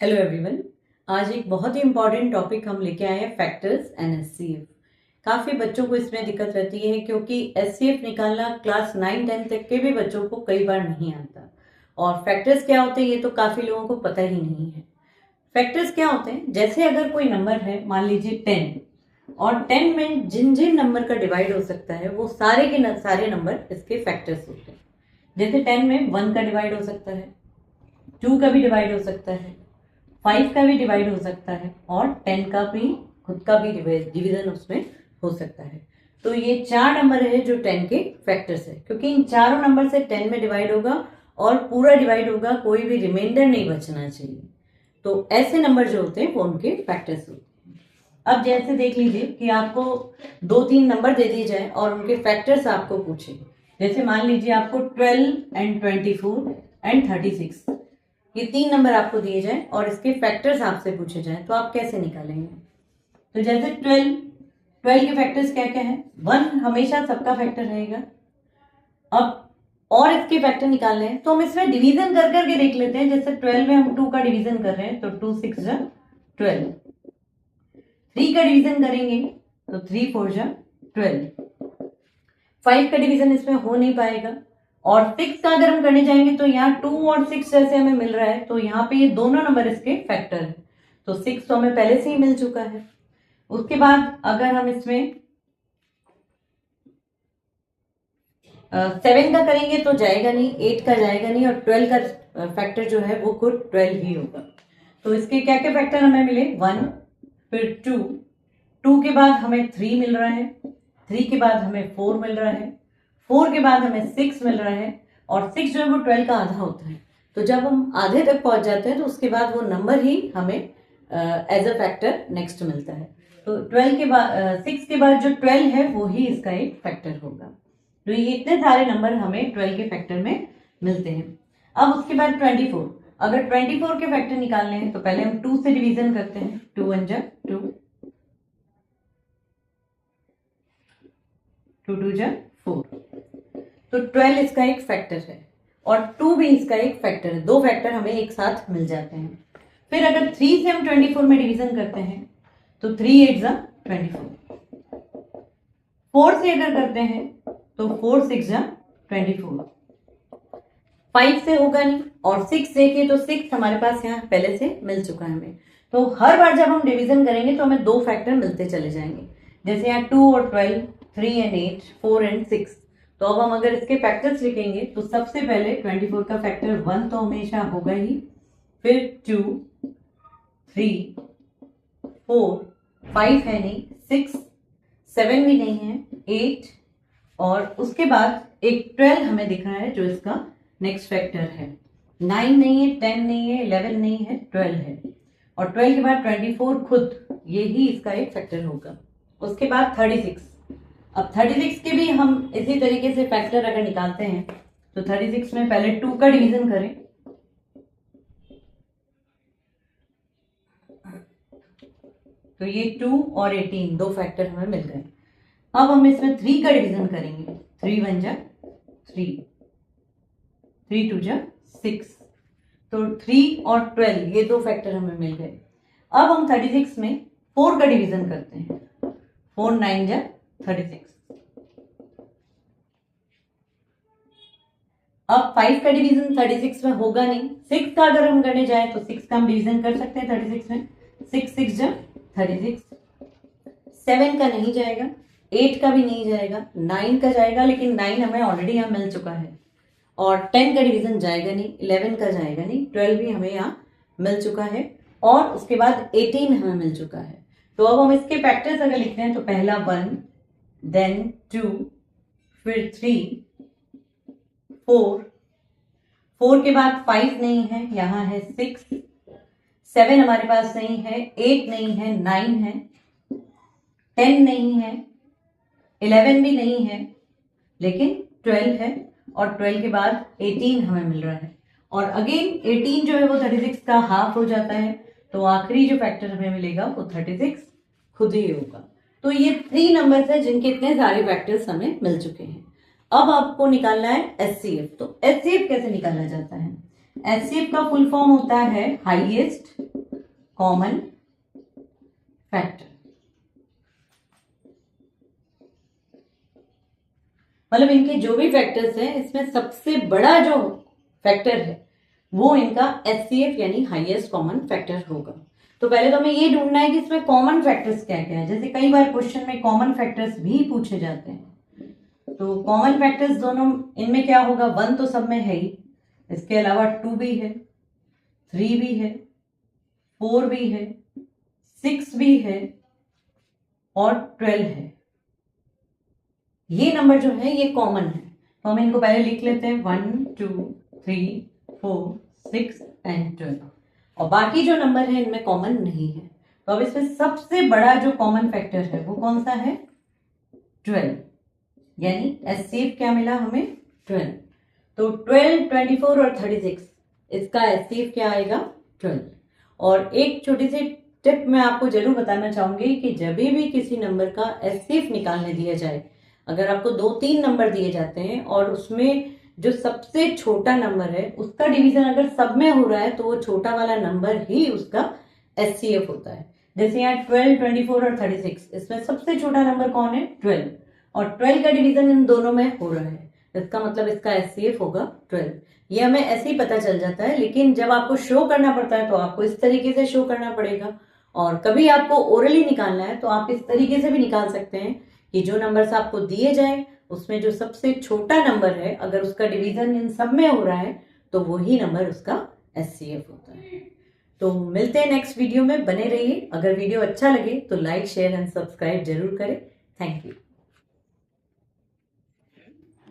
Hello everyone. आज एक बहुत ही इम्पॉर्टेंट टॉपिक हम लेके आए हैं, फैक्टर्स एंड एचसीएफ। काफ़ी बच्चों को इसमें दिक्कत रहती है क्योंकि एचसीएफ निकालना क्लास 9-10 तक के भी बच्चों को कई बार नहीं आता। और फैक्टर्स क्या होते हैं ये तो काफ़ी लोगों को पता ही नहीं है। फैक्टर्स क्या होते हैं, जैसे अगर कोई नंबर है, मान लीजिए 10, और 10 में जिन जिन नंबर का डिवाइड हो सकता है वो सारे के सारे नंबर इसके फैक्टर्स होते हैं। जैसे 10 में 1 का डिवाइड हो सकता है, 2 का भी डिवाइड हो सकता है, 5 का भी डिवाइड हो सकता है, और 10 का भी खुद का भी डिवीजन उसमें हो सकता है। तो ये 4 नंबर है जो 10 के फैक्टर्स है, क्योंकि इन चारों नंबर से 10 में डिवाइड होगा और पूरा डिवाइड होगा, कोई भी रिमाइंडर नहीं बचना चाहिए। तो ऐसे नंबर जो होते हैं वो उनके फैक्टर्स होते हैं। अब जैसे देख लीजिए कि आपको 2-3 नंबर दे दिए जाए और उनके फैक्टर्स आपको पूछे। जैसे मान लीजिए आपको 12 एंड 24 एंड 36, ये 3 नंबर आपको दिए जाए और इसके फैक्टर्स आपसे पूछे जाए तो आप कैसे निकालेंगे। तो जैसे 12 के फैक्टर्स क्या क्या है, 1 हमेशा सबका फैक्टर रहेगा। अब और इसके फैक्टर निकालने हैं तो हम इसमें डिवीजन कर करके देख लेते हैं। जैसे 12 में हम 2 का डिवीजन कर रहे हैं तो 2 6 जा 12, 3 का डिवीजन करेंगे तो 3 4 जा 12, 5 का डिवीजन इसमें हो नहीं पाएगा। और 6 का अगर हम करने जाएंगे तो यहाँ 2 और 6 जैसे हमें मिल रहा है तो यहाँ पे ये दोनों नंबर इसके फैक्टर है, तो 6 तो हमें पहले से ही मिल चुका है। उसके बाद अगर हम इसमें 7 का करेंगे तो जाएगा नहीं, 8 का जाएगा नहीं, और 12 का फैक्टर जो है वो खुद 12 ही होगा। तो इसके क्या क्या फैक्टर हमें मिले, 1, फिर 2, 2 के बाद हमें 3 मिल रहा है, 3 के बाद हमें 4 मिल रहा है, 4 के बाद हमें 6 मिल रहा है, और 6 जो है वो 12 का आधा होता है। तो जब हम आधे तक पहुंच जाते हैं तो उसके बाद वो नंबर ही हमें एज अ फैक्टर नेक्स्ट मिलता है। तो 12 के बाद 6 के बाद जो 12 है वो ही इसका एक फैक्टर होगा। तो ये इतने सारे नंबर हमें 12 के फैक्टर में मिलते हैं। अब उसके बाद 24, अगर 24 के फैक्टर निकालने हैं तो पहले हम 2 से डिवीजन करते हैं, 2 1 जा 2, 2 2 जा 4, तो 12 इसका एक फैक्टर है और 2 भी इसका एक फैक्टर है। 2 फैक्टर हमें एक साथ मिल जाते हैं। फिर अगर 3 से हम 24 में डिवीजन करते हैं तो 3 8 जा 24, 4 से अगर करते हैं तो 4 6 जा 24, 5 से होगा नहीं, और 6 देखिए तो 6 हमारे पास यहाँ पहले से मिल चुका है हमें। तो हर बार जब हम डिवीजन करेंगे तो हमें 2 फैक्टर मिलते चले जाएंगे। जैसे यहाँ 2 और 12, 3 एंड 8, 4 एंड 6। तो अब हम अगर इसके फैक्टर्स लिखेंगे तो सबसे पहले 24 का फैक्टर 1 तो हमेशा होगा ही, फिर 2, 3, 4, 5 है नहीं, 6, 7 भी नहीं है, 8, और उसके बाद एक 12 हमें दिख रहा है जो इसका नेक्स्ट फैक्टर है। 9 नहीं है, 10 नहीं है, 11 नहीं है, 12 है, और 12 के बाद 24 खुद ये ही इसका एक फैक्टर होगा। उसके बाद 36, अब 36 के भी हम इसी तरीके से फैक्टर अगर निकालते हैं तो 36 में पहले 2 का डिवीजन करें, तो ये 2 और 18 2 फैक्टर हमें मिल गए। अब हम इसमें 3 का डिवीजन करेंगे, 3 1 जा 3, 3 2 जा 6, तो 3 और 12 ये 2 फैक्टर हमें मिल गए। अब हम 36 में 4 का डिवीजन करते हैं, 4 9 जा 36, अब 5 का डिवीजन 36 में होगा नहीं। 6 का अगर हम करने जाए तो 6 का हम डिवीजन कर सकते हैं 36 में, 6 6 जा 36, 7 का नहीं जाएगा, 8 का भी नहीं जाएगा, 9 का जाएगा, लेकिन 9 हमें ऑलरेडी यहाँ मिल चुका है, और 10 का डिवीजन जाएगा नहीं, 11 का जाएगा नहीं, 12 भी हमें यहाँ मिल चुका है, और उसके बाद 18 हमें मिल चुका है। तो अब हम इसके फैक्टर्स अगर लिखते हैं तो पहला 1, देन 2, फिर 3, 4, 4 के बाद 5 नहीं है, यहाँ है 6, 7 हमारे पास नहीं है, 8 नहीं है, 9 है, 10 नहीं है, 11 भी नहीं है, लेकिन 12 है, और 12 के बाद 18 हमें मिल रहा है, और अगेन 18 जो है वो 36 का हाफ हो जाता है, तो आखिरी जो फैक्टर हमें मिलेगा वो 36 खुद ही होगा। तो ये 3 नंबर्स है जिनके इतने सारे फैक्टर्स हमें मिल चुके हैं। अब आपको निकालना है एचसीएफ। तो एचसीएफ कैसे निकाला जाता है, एचसीएफ का फुल फॉर्म होता है हाईएस्ट कॉमन फैक्टर। मतलब इनके जो भी फैक्टर्स हैं इसमें सबसे बड़ा जो फैक्टर है वो इनका एचसीएफ यानी हाईएस्ट कॉमन फैक्टर होगा। तो पहले तो हमें ये ढूंढना है कि इसमें कॉमन फैक्टर्स क्या क्या है। जैसे कई बार क्वेश्चन में कॉमन फैक्टर्स भी पूछे जाते हैं, तो कॉमन फैक्टर्स दोनों इनमें क्या होगा, 1 तो सब में है ही, इसके अलावा 2 भी है, 3 भी है, 4 भी है, 6 भी है और 12 है। ये नंबर जो है ये कॉमन है, तो हम इनको पहले लिख लेते हैं 1 2 3 4 6 एंड 12, और बाकी जो नंबर है इनमें कॉमन नहीं है। तो अब इसमें सबसे बड़ा जो कॉमन फैक्टर है वो कौन सा है, 12, यानी एचसीएफ क्या मिला हमें, 12। तो 12, 24 और 36 इसका एचसीएफ क्या आएगा, 12। और एक छोटी सी टिप मैं आपको जरूर बताना चाहूंगी कि जब भी किसी नंबर का एचसीएफ निकालने दिया जाए, अगर आपको 2-3 नंबर दिए जाते हैं और उसमें जो सबसे छोटा नंबर है उसका डिवीजन अगर सब में हो रहा है तो वो छोटा वाला नंबर ही उसका एचसीएफ होता है। जैसे यहाँ 12, 24 और 36, इसमें सबसे छोटा नंबर कौन है, 12, और 12 का डिवीजन इन दोनों में हो रहा है, इसका मतलब इसका एचसीएफ होगा 12। ये हमें ऐसे ही पता चल जाता है, लेकिन जब आपको शो करना पड़ता है तो आपको इस तरीके से शो करना पड़ेगा, और कभी आपको ओरली निकालना है तो आप इस तरीके से भी निकाल सकते हैं कि जो नंबर्स आपको दिए जाए उसमें जो सबसे छोटा नंबर है अगर उसका डिवीजन इन सब में हो रहा है तो वही नंबर उसका एचसीएफ होता है। तो मिलते हैं नेक्स्ट वीडियो में, बने रहिए। अगर वीडियो अच्छा लगे तो लाइक शेयर एंड सब्सक्राइब जरूर करें। Thank you.